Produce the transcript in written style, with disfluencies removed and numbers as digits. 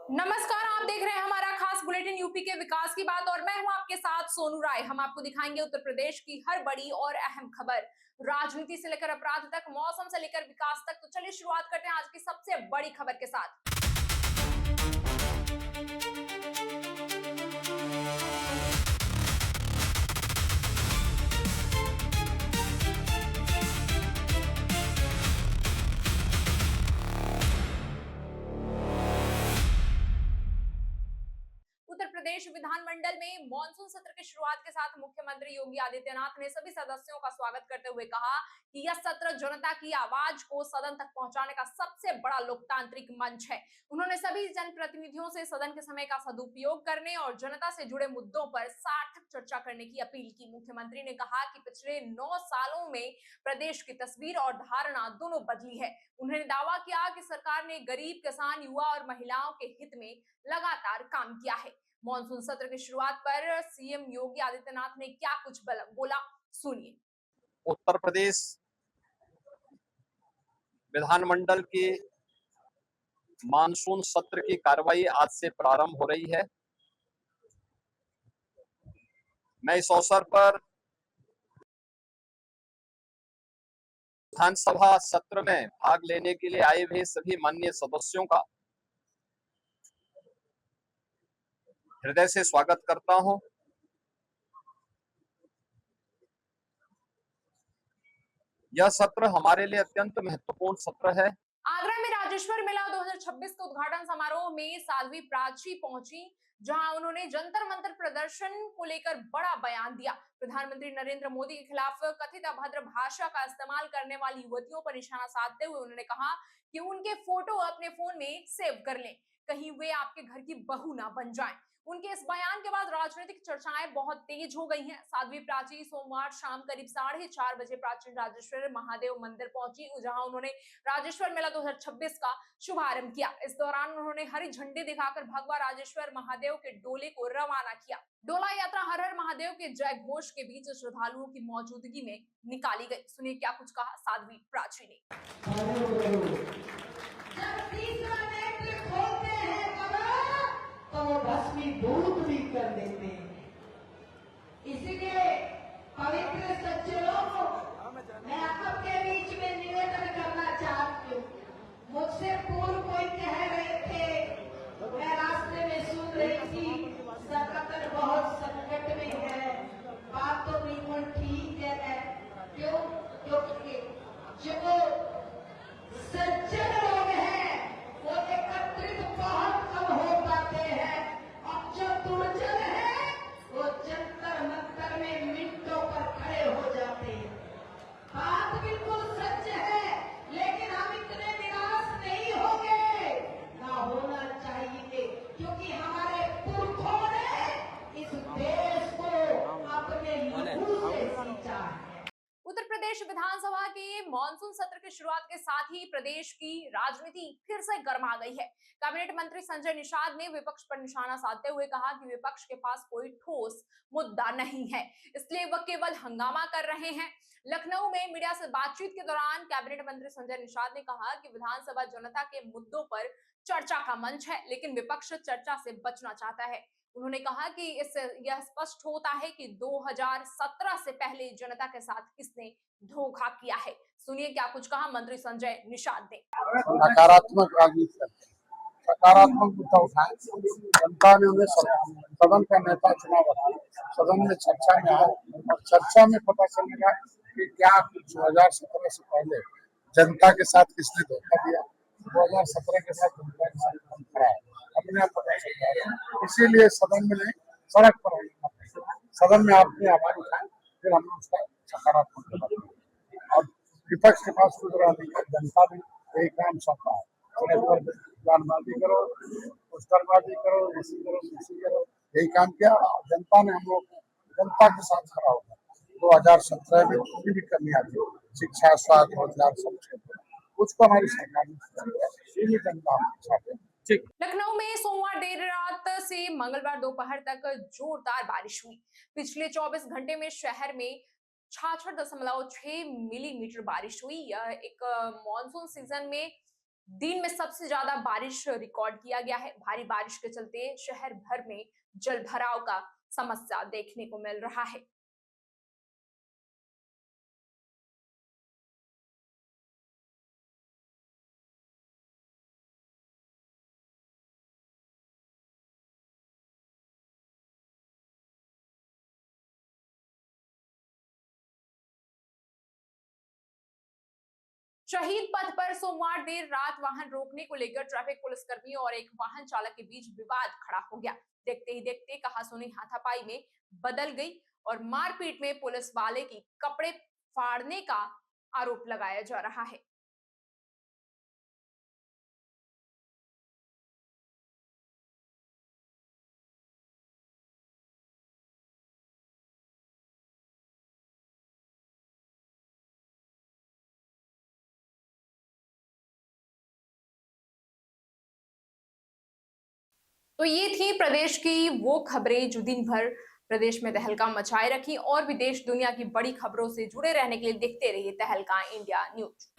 नमस्कार, आप देख रहे हैं हमारा खास बुलेटिन यूपी के विकास की बात और मैं हूं आपके साथ सोनू राय। हम आपको दिखाएंगे उत्तर प्रदेश की हर बड़ी और अहम खबर, राजनीति से लेकर अपराध तक, मौसम से लेकर विकास तक। तो चलिए शुरुआत करते हैं आज की सबसे बड़ी खबर के साथ। उत्तर प्रदेश विधानमंडल में मॉनसून सत्र की शुरुआत के साथ मुख्यमंत्री योगी आदित्यनाथ ने सभी सदस्यों का स्वागत करते हुए कहा कि यह सत्र जनता की आवाज को सदन तक पहुंचाने का सबसे बड़ा लोकतांत्रिक मंच है। उन्होंने सभी जनप्रतिनिधियों से सदन के समय का सदुपयोग करने और जनता से जुड़े मुद्दों पर सार्थक चर्चा करने की अपील की। मुख्यमंत्री ने कहा कि पिछले 9 सालों में प्रदेश की तस्वीर और धारणा दोनों बदली है। उन्होंने दावा किया कि सरकार ने गरीब, किसान, युवा और महिलाओं के हित में लगातार काम किया है। मॉनसून सत्र की शुरुआत पर सीएम योगी आदित्यनाथ ने क्या कुछ बोला, सुनिए। उत्तर प्रदेश विधानमंडल की मानसून सत्र की कार्रवाई आज से प्रारंभ हो रही है। मैं इस अवसर पर विधानसभा सत्र में भाग लेने के लिए आए हुए सभी माननीय सदस्यों का हृदय से स्वागत करता हूं। यह सत्र हमारे लिए अत्यंत महत्वपूर्ण सत्र है। आगरा में राजेश्वर मेला 2026 के उद्घाटन समारोह में साध्वी प्राची पहुंची, जहां उन्होंने जंतर मंतर प्रदर्शन को लेकर बड़ा बयान दिया। प्रधानमंत्री नरेंद्र मोदी के खिलाफ कथित अभद्र भाषा का इस्तेमाल करने वाली युवतियों पर निशाना साधते हुए उन्होंने कहा कि उनके फोटो अपने फोन में सेव कर लें, कहीं वे आपके घर की बहू ना बन जाएं। उनके इस बयान के बाद राजनीतिक चर्चाएं बहुत तेज हो गई हैं। साध्वी प्राची सोमवार शाम करीब 4:30 बजे प्राचीन राजेश्वर महादेव मंदिर पहुंची, जहां उन्होंने राजेश्वर मेला 2026 का शुभारंभ किया। इस दौरान उन्होंने हरी झंडी दिखाकर भगवा राजेश्वर महादेव के डोले को रवाना किया। डोला यात्रा हर हर महादेव के जय घोष के बीच श्रद्धालुओं की मौजूदगी में निकाली गई। सुनिए क्या कुछ कहा साध्वी प्राची ने। जब तीसरा नेत्र खोलते हैं बाबा, तो वो भस्मीभूत भी कर देते हैं। इसलिए पवित्र सच्चे लोगों, मैं आपके बीच में निवेदन करना चाहती हूँ। मुझसे पूर्व कोई कह रहे थे, मैं रास्ते में सुन रही थी, सकतर बहुत संकट में है। बात तो बिल्कुल ठीक है। क्यों? क्योंकि जो सज्जन लोग हैं वो एकत्रित बहुत कम हो पाते हैं, और जो दुर्जन है वो जंतर मंतर में मिनटों पर खड़े हो जाते हैं। बात बिल्कुल सच है, लेकिन हम इतने निराश नहीं होंगे, ना होना चाहिए, क्योंकि हमारे पुरखों ने इस देश को अपने लहू से सींचा है। उत्तर प्रदेश विधानसभा के मॉनसून सत्र की शुरुआत के साथ ही प्रदेश की राजनीति फिर से गर्मा गई है। कैबिनेट मंत्री संजय निषाद ने विपक्ष पर निशाना साधते हुए कहा कि विपक्ष के पास कोई ठोस मुद्दा नहीं है, इसलिए वह केवल हंगामा कर रहे हैं। लखनऊ में मीडिया से बातचीत के दौरान कैबिनेट मंत्री संजय निषाद ने कहा कि विधानसभा जनता के मुद्दों पर चर्चा का मंच है, लेकिन विपक्ष चर्चा से बचना चाहता है। उन्होंने कहा कि इससे यह स्पष्ट होता है कि 2017 से पहले जनता के साथ किसने धोखा किया है। सुनिए क्या कुछ कहा मंत्री संजय निषाद ने। नकारात्मक राजनीति करते हैं, सकारात्मक मुद्दा उठाए। जनता ने उन्हें सदन का नेता चुना बनाया, सदन में चर्चा में आए और चर्चा में पता चलेगा कि क्या 2017 से पहले जनता के साथ किसने धोखा दिया, 2017 के साथ जनता के साथ कौन खड़ा है, अपने आप पता चल जाएगा। इसीलिए सदन में नहीं, सड़क पर आए, सदन में आपने आवाज उठाए, फिर हमने उसका सकारात्मक जवाब दिया। और विपक्ष के पास कुछ रहा नहीं है, जनता ने यही काम सौंपा है, बयानबाजी करो, पुस्तरबाजी करो, ऐसी करो, ऐसी करो, यही काम किया। जनता ने हम लोग जनता के साथ खड़ा होगा। 2017 में जितनी भी कमी आती, शिक्षा, स्वास्थ्य, रोजगार, सब क्षेत्र, उसको हमारी सरकार ने जनता हमारे साथ है। लखनऊ में सोमवार देर रात से मंगलवार दोपहर तक जोरदार बारिश हुई। पिछले 24 घंटे में शहर में 66.6 मिलीमीटर बारिश हुई। यह एक मानसून सीजन में दिन में सबसे ज्यादा बारिश रिकॉर्ड किया गया है। भारी बारिश के चलते शहर भर में जलभराव का समस्या देखने को मिल रहा है। शहीद पथ पर सोमवार देर रात वाहन रोकने को लेकर ट्रैफिक पुलिसकर्मी और एक वाहन चालक के बीच विवाद खड़ा हो गया। देखते ही देखते कहासुनी हाथापाई में बदल गई और मारपीट में पुलिस वाले की कपड़े फाड़ने का आरोप लगाया जा रहा है। तो ये थी प्रदेश की वो खबरें जो दिन भर प्रदेश में तहलका मचाए रखी। और भी देश दुनिया की बड़ी खबरों से जुड़े रहने के लिए देखते रहिए तहलका इंडिया न्यूज।